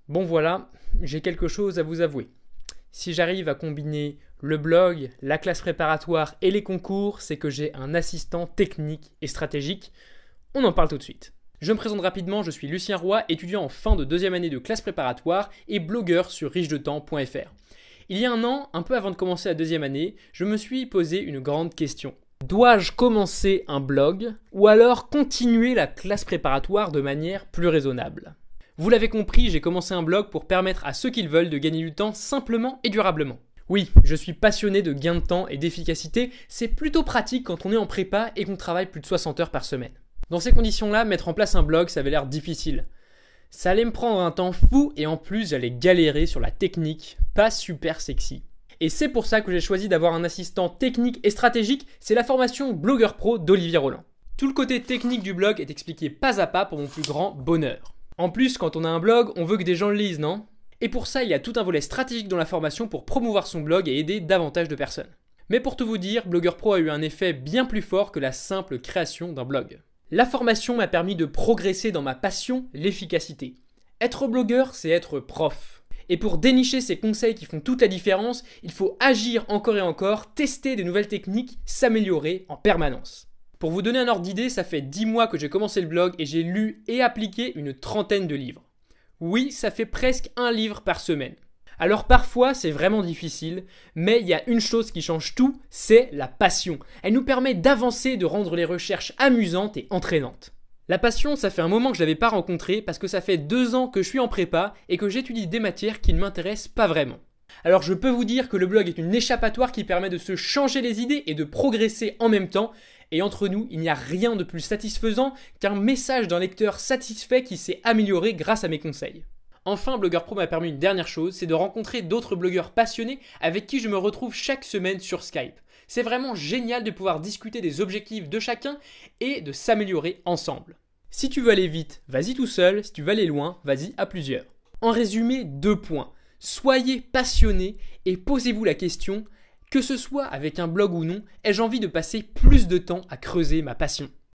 Bon voilà, j'ai quelque chose à vous avouer. Si j'arrive à combiner le blog, la classe préparatoire et les concours, c'est que j'ai un assistant technique et stratégique. On en parle tout de suite. Je me présente rapidement, je suis Lucien Roy, étudiant en fin de deuxième année de classe préparatoire et blogueur sur richedetemps.fr. Il y a un an, un peu avant de commencer la deuxième année, je me suis posé une grande question. Dois-je commencer un blog ou alors continuer la classe préparatoire de manière plus raisonnable ? Vous l'avez compris, j'ai commencé un blog pour permettre à ceux qui le veulent de gagner du temps simplement et durablement. Oui, je suis passionné de gain de temps et d'efficacité, c'est plutôt pratique quand on est en prépa et qu'on travaille plus de 60 heures par semaine. Dans ces conditions-là, mettre en place un blog, ça avait l'air difficile. Ça allait me prendre un temps fou et en plus j'allais galérer sur la technique, pas super sexy. Et c'est pour ça que j'ai choisi d'avoir un assistant technique et stratégique, c'est la formation Blogueur Pro d'Olivier Roland. Tout le côté technique du blog est expliqué pas à pas pour mon plus grand bonheur. En plus, quand on a un blog, on veut que des gens le lisent, non ? Et pour ça, il y a tout un volet stratégique dans la formation pour promouvoir son blog et aider davantage de personnes. Mais pour tout vous dire, Blogueur Pro a eu un effet bien plus fort que la simple création d'un blog. La formation m'a permis de progresser dans ma passion, l'efficacité. Être blogueur, c'est être prof. Et pour dénicher ces conseils qui font toute la différence, il faut agir encore et encore, tester des nouvelles techniques, s'améliorer en permanence. Pour vous donner un ordre d'idée, ça fait 10 mois que j'ai commencé le blog et j'ai lu et appliqué une trentaine de livres. Oui, ça fait presque un livre par semaine. Alors parfois, c'est vraiment difficile, mais il y a une chose qui change tout, c'est la passion. Elle nous permet d'avancer, de rendre les recherches amusantes et entraînantes. La passion, ça fait un moment que je ne l'avais pas rencontrée parce que ça fait 2 ans que je suis en prépa et que j'étudie des matières qui ne m'intéressent pas vraiment. Alors je peux vous dire que le blog est une échappatoire qui permet de se changer les idées et de progresser en même temps. Et entre nous, il n'y a rien de plus satisfaisant qu'un message d'un lecteur satisfait qui s'est amélioré grâce à mes conseils. Enfin, Blogueur Pro m'a permis une dernière chose, c'est de rencontrer d'autres blogueurs passionnés avec qui je me retrouve chaque semaine sur Skype. C'est vraiment génial de pouvoir discuter des objectifs de chacun et de s'améliorer ensemble. Si tu veux aller vite, vas-y tout seul, si tu veux aller loin, vas-y à plusieurs. En résumé, 2 points. Soyez passionné et posez-vous la question, que ce soit avec un blog ou non, ai-je envie de passer plus de temps à creuser ma passion ?